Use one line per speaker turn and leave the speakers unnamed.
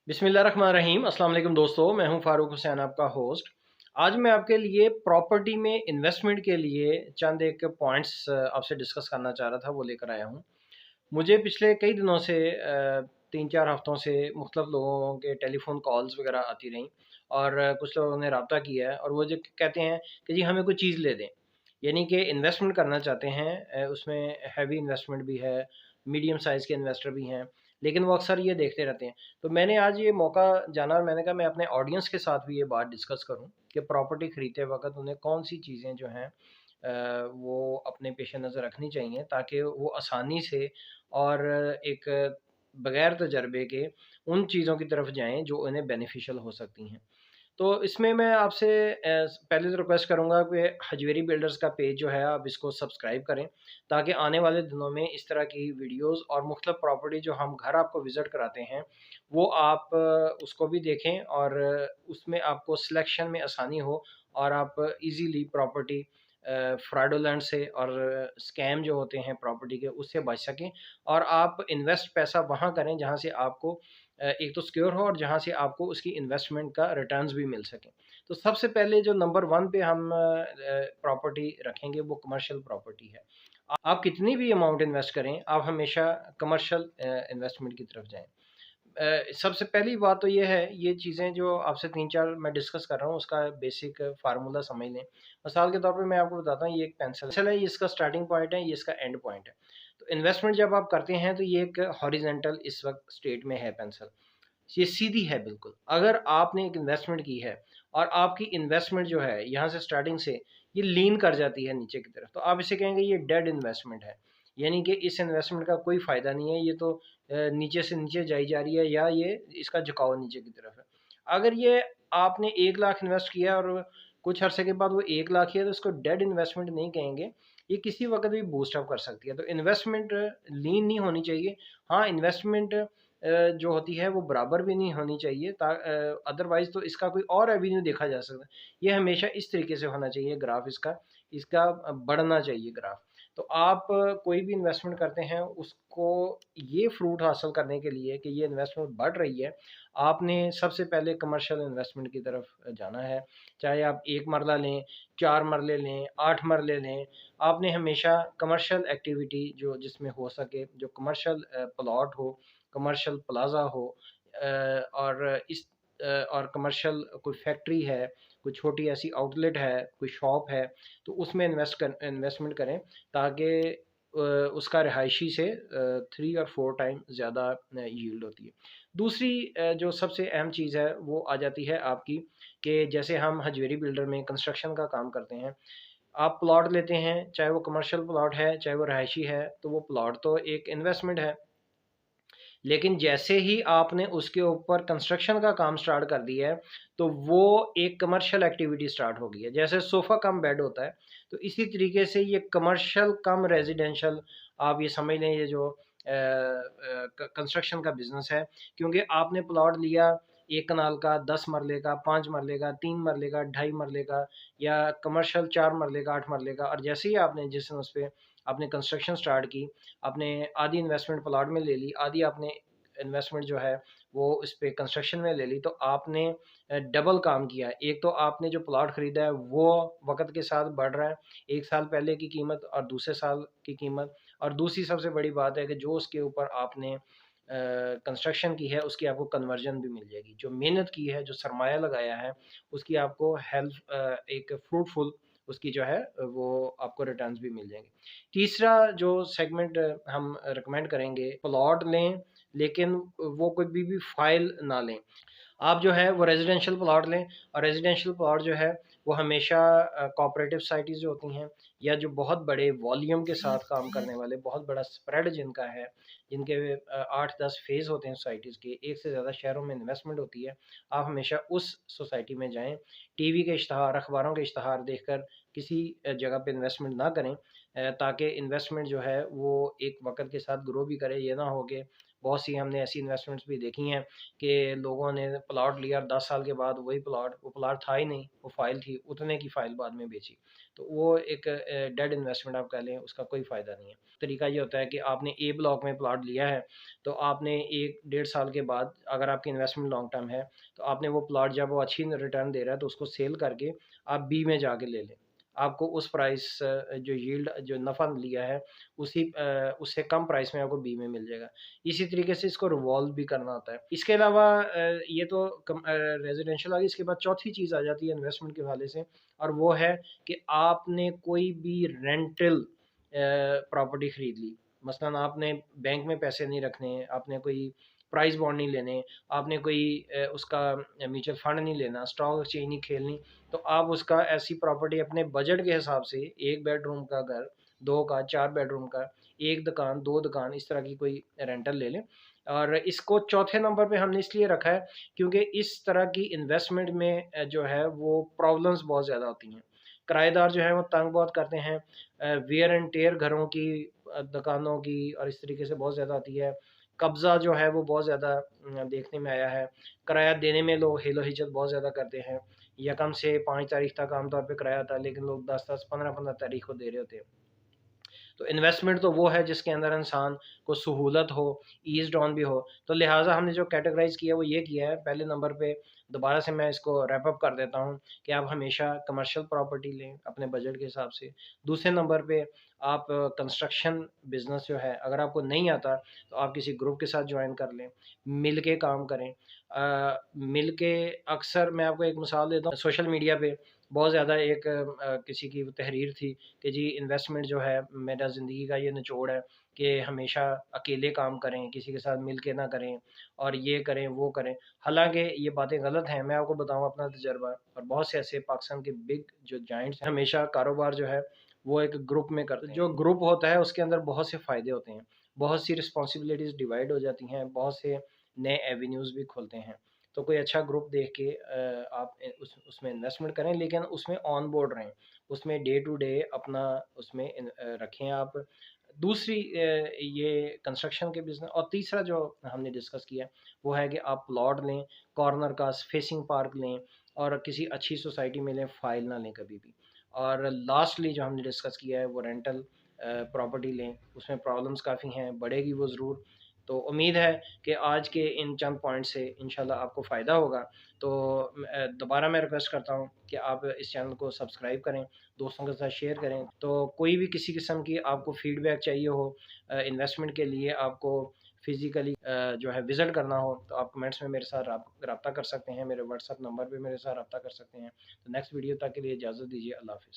बिस्मिल्लाहिर्रहमानिर्रहीम। अस्सलाम वालेकुम दोस्तों, मैं हूं फ़ारूक हुसैन, आपका होस्ट। आज मैं आपके लिए प्रॉपर्टी में इन्वेस्टमेंट के लिए चंद एक पॉइंट्स आपसे डिस्कस करना चाह रहा था, वो लेकर आया हूं। मुझे पिछले कई दिनों से 3-4 हफ्तों से मुख्तलिफ लोगों के टेलीफ़ोन कॉल्स वगैरह आती रहीं और कुछ लोगों ने रब्ता किया है और वो जो कहते हैं कि जी हमें कोई चीज़ ले दें। यानी कि इन्वेस्टमेंट करना चाहते हैं, उसमें हैवी इन्वेस्टमेंट भी है, मीडियम साइज़ के इन्वेस्टर भी हैं, लेकिन वो अक्सर ये देखते रहते हैं। तो मैंने आज ये मौका जाना और मैंने कहा मैं अपने ऑडियंस के साथ भी ये बात डिस्कस करूँ कि प्रॉपर्टी खरीदते वक़्त उन्हें कौन-सी चीज़ें जो हैं वो अपने पेश नज़र रखनी चाहिए ताकि वो आसानी से और एक बगैर तजर्बे के उन चीज़ों की तरफ जाएँ जो उन्हें बेनिफिशियल हो सकती हैं। तो इसमें मैं आपसे पहले तो रिक्वेस्ट करूँगा कि हजवेरी बिल्डर्स का पेज जो है आप इसको सब्सक्राइब करें, ताकि आने वाले दिनों में इस तरह की वीडियोज़ और मुख्तलिफ प्रॉपर्टी जो हम घर आपको विज़िट कराते हैं, वो आप उसको भी देखें और उसमें आपको सिलेक्शन में आसानी हो और आप ईज़िली प्रॉपर्टी फ्रॉडुलेंट से और स्कैम जो होते हैं प्रॉपर्टी के उससे बच सकें और आप इन्वेस्ट पैसा वहाँ करें जहाँ से आपको एक तो सिक्योर हो और जहाँ से आपको उसकी इन्वेस्टमेंट का रिटर्न्स भी मिल सकें। तो सबसे पहले जो नंबर 1 पे हम प्रॉपर्टी रखेंगे वो कमर्शियल प्रॉपर्टी है। आप कितनी भी अमाउंट इन्वेस्ट करें, आप हमेशा कमर्शियल इन्वेस्टमेंट की तरफ जाएँ। सबसे पहली बात तो ये है, ये चीज़ें जो आपसे 3-4 मैं डिस्कस कर रहा हूँ, उसका बेसिक फ़ॉर्मूला समझ लें। मिसाल के तौर पे मैं आपको बताता हूँ, ये एक पेंसिल है, ये इसका स्टार्टिंग पॉइंट है, ये इसका एंड पॉइंट है। तो इन्वेस्टमेंट जब आप करते हैं, तो ये एक हॉरिज़ॉन्टल इस वक़्त स्टेट में है पेंसिल। ये सीधी है बिल्कुल। अगर आपने एक इन्वेस्टमेंट की है और आपकी इन्वेस्टमेंट जो है, यहाँ से स्टार्टिंग से ये लीन कर जाती है नीचे की तरफ, तो आप इसे कहेंगे ये डेड इन्वेस्टमेंट है। यानी कि इस इन्वेस्टमेंट का कोई फ़ायदा नहीं है, ये तो नीचे से नीचे जाई जा रही है या ये इसका झुकाव नीचे की तरफ है। अगर ये आपने 1 लाख इन्वेस्ट किया और कुछ अरसे के बाद वो 1 लाख ही है, तो इसको डेड इन्वेस्टमेंट नहीं कहेंगे। ये किसी वक़्त भी बूस्ट अप कर सकती है। तो इन्वेस्टमेंट लीन नहीं होनी चाहिए। हाँ, इन्वेस्टमेंट जो होती है वो बराबर भी नहीं होनी चाहिए, अदरवाइज़ तो इसका कोई और एवेन्यू देखा जा सकता है। ये हमेशा इस तरीके से होना चाहिए ग्राफ इसका, इसका बढ़ना चाहिए ग्राफ। तो आप कोई भी इन्वेस्टमेंट करते हैं उसको ये फ्रूट हासिल करने के लिए कि ये इन्वेस्टमेंट बढ़ रही है, आपने सबसे पहले कमर्शियल इन्वेस्टमेंट की तरफ जाना है। चाहे आप 1 मरला लें, 4 मरले लें, 8 मरले लें, आपने हमेशा कमर्शियल एक्टिविटी जो जिसमें हो सके, जो कमर्शियल प्लॉट हो, कमर्शियल प्लाज़ा हो और कमर्शियल कोई फैक्ट्री है, कोई छोटी ऐसी आउटलेट है, कोई शॉप है, तो उसमें इन्वेस्टमेंट करें ताकि उसका रिहायशी से 3 और 4 टाइम ज़्यादा यील्ड होती है। दूसरी जो सबसे अहम चीज़ है वो आ जाती है आपकी कि जैसे हम हजवेरी बिल्डर में कंस्ट्रक्शन का काम करते हैं, आप प्लॉट लेते हैं, चाहे वो कमर्शियल प्लॉट है, चाहे वो रिहायशी है, तो वो प्लॉट तो एक इन्वेस्टमेंट है। लेकिन जैसे ही आपने उसके ऊपर कंस्ट्रक्शन का काम स्टार्ट कर दिया है, तो वो एक कमर्शियल एक्टिविटी स्टार्ट हो गई है। जैसे सोफ़ा कम बेड होता है, तो इसी तरीके से ये कमर्शियल कम रेज़िडेंशियल आप ये समझ लें, ये जो कंस्ट्रक्शन का बिज़नेस है। क्योंकि आपने प्लॉट लिया 1 कनाल का, 10 मरले का, 5 मरले का, 3 मरले का, ढाई मरले का या कमर्शियल 4 मरले का, 8 मरले का, और जैसे ही आपने जिस दिन उस पे आपने कंस्ट्रक्शन स्टार्ट की, आपने आधी इन्वेस्टमेंट प्लॉट में ले ली, आधी आपने इन्वेस्टमेंट जो है वो इस पे कंस्ट्रक्शन में ले ली, तो आपने डबल काम किया है। एक तो आपने जो प्लॉट खरीदा है वो वक़्त के साथ बढ़ रहा है, 1 साल पहले की कीमत और दूसरे साल की कीमत, और दूसरी सबसे बड़ी बात है कि जो उसके ऊपर आपने कंस्ट्रक्शन की है उसकी आपको कन्वर्जन भी मिल जाएगी। जो मेहनत की है, जो सरमाया लगाया है, उसकी आपको एक फ्रूटफुल उसकी जो है वो आपको रिटर्न्स भी मिल जाएँगे। तीसरा जो सेगमेंट हम रिकमेंड करेंगे, प्लॉट लें लेकिन वो कभी भी फ़ाइल ना लें। आप जो है वो रेज़िडेंशियल प्लॉट लें, और रेज़िडेंशियल प्लॉट जो है वो हमेशा कोऑपरेटिव सोसाइटीज़ जो होती हैं या जो बहुत बड़े वॉल्यूम के साथ काम करने वाले, बहुत बड़ा स्प्रेड जिनका है, जिनके 8-10 फ़ेज़ होते हैं सोसाइटीज़ के, एक से ज़्यादा शहरों में इन्वेस्टमेंट होती है, आप हमेशा उस सोसाइटी में जाएँ। टीवी के इश्तहार, अखबारों के इश्तहार देखकर किसी जगह पे इन्वेस्टमेंट ना करें, ताकि इन्वेस्टमेंट जो है वो एक वक़्त के साथ ग्रो भी करे। ये ना हो कि बहुत सी हमने ऐसी इन्वेस्टमेंट्स भी देखी हैं कि लोगों ने प्लॉट लिया 10 साल के बाद वही वो प्लॉट था ही नहीं, वो फाइल थी, उतने की फाइल बाद में बेची। तो वो एक डेड इन्वेस्टमेंट आप कह लें, उसका कोई फ़ायदा नहीं है। तरीका ये होता है कि आपने ए ब्लॉक में प्लॉट लिया है, तो आपने 1 डेढ़ साल के बाद, अगर आपकी इन्वेस्टमेंट लॉन्ग टर्म है, तो आपने वो प्लॉट जब वो अच्छी रिटर्न दे रहा है तो उसको सेल करके आप बी में जाके ले लें। आपको उस प्राइस जो यील्ड जो नफ़ा लिया है उससे कम प्राइस में आपको बी में मिल जाएगा। इसी तरीके से इसको रिवॉल्व भी करना होता है। इसके अलावा ये तो रेजिडेंशियल आ गई। इसके बाद चौथी चीज़ आ जाती है इन्वेस्टमेंट के हवाले से, और वो है कि आपने कोई भी रेंटल प्रॉपर्टी खरीद ली। मसलन आपने बैंक में पैसे नहीं रखने, आपने कोई प्राइस बॉन्ड नहीं लेने, आपने कोई उसका म्यूचुअल फंड नहीं लेना, स्टॉक एक्सचेंज नहीं खेलनी, तो आप उसका ऐसी प्रॉपर्टी अपने बजट के हिसाब से 1 बेडरूम का घर, 2 का, 4 बेडरूम का, 1 दुकान, 2 दुकान, इस तरह की कोई रेंटल ले लें। और इसको चौथे नंबर पे हमने इसलिए रखा है क्योंकि इस तरह की इन्वेस्टमेंट में जो है वो प्रॉब्लम्स बहुत ज़्यादा होती हैं। किराएदार जो है वो तंग बहुत करते हैं, वियर एंड टेयर घरों की, दुकानों की, और इस तरीके से बहुत ज़्यादा आती है। कब्ज़ा जो है वो बहुत ज़्यादा देखने में आया है। किराया देने में लोग हेलो-हिचक बहुत ज़्यादा करते हैं। यकम से 5 तारीख तक आम तौर पे किराया आता है, लेकिन लोग 10-10, 15-15 तारीख को दे रहे होते हैं। तो इन्वेस्टमेंट तो वो है जिसके अंदर इंसान को सहूलत हो, ईज़्ड ऑन भी हो। तो लिहाज़ा हमने जो कैटेगराइज़ किया वो ये किया है। पहले नंबर पे दोबारा से मैं इसको रैप अप कर देता हूँ कि आप हमेशा कमर्शियल प्रॉपर्टी लें अपने बजट के हिसाब से। दूसरे नंबर पे आप कंस्ट्रक्शन बिज़नेस जो है, अगर आपको नहीं आता तो आप किसी ग्रुप के साथ जॉइन कर लें, मिल के काम करें। मिल के, अक्सर मैं आपको एक मिसाल देता हूँ, सोशल मीडिया पे बहुत ज़्यादा एक किसी की तहरीर थी कि जी इन्वेस्टमेंट जो है, मेरा ज़िंदगी का ये निचोड़ है कि हमेशा अकेले काम करें, किसी के साथ मिल के ना करें, और ये करें, वो करें। हालाँकि ये बातें गलत हैं। मैं आपको बताऊँ अपना तजुर्बा, और बहुत से ऐसे पाकिस्तान के बिग जो जायंट्स हैं, हमेशा कारोबार जो है वो एक ग्रुप में करते हैं। जो ग्रुप होता है उसके अंदर बहुत से फ़ायदे होते हैं, बहुत सी रिस्पॉन्सिबिलिटीज़ डिवाइड हो जाती हैं, बहुत से नए एवेन्यूज़ भी खुलते हैं। तो कोई अच्छा ग्रुप देख के आप उसमें इन्वेस्टमेंट करें, लेकिन उसमें ऑन बोर्ड रहें, उसमें डे टू डे अपना उसमें रखें आप। दूसरी ये कंस्ट्रक्शन के बिज़नेस। और तीसरा जो हमने डिस्कस किया वो है कि आप प्लॉट लें, कॉर्नर का फेसिंग पार्क लें, और किसी अच्छी सोसाइटी में लें, फ़ाइल ना लें कभी भी। और लास्टली जो हमने डिस्कस किया है वो रेंटल प्रॉपर्टी लें, उसमें प्रॉब्लम्स काफ़ी हैं, बढ़ेगी वो ज़रूर। तो उम्मीद है कि आज के इन चंद पॉइंट से इंशाल्लाह आपको फ़ायदा होगा। तो दोबारा मैं रिक्वेस्ट करता हूँ कि आप इस चैनल को सब्सक्राइब करें, दोस्तों के साथ शेयर करें। तो कोई भी किसी किस्म की आपको फ़ीडबैक चाहिए हो, इन्वेस्टमेंट के लिए आपको फ़िज़िकली जो है विज़िट करना हो, तो आप कमेंट्स में मेरे साथ रब्ता कर सकते हैं, मेरे व्हाट्सएप नंबर पे मेरे साथ रब्ता कर सकते हैं। तो नेक्स्ट वीडियो तक के लिए इजाज़त दीजिए। अल्लाह हाफ़िज़।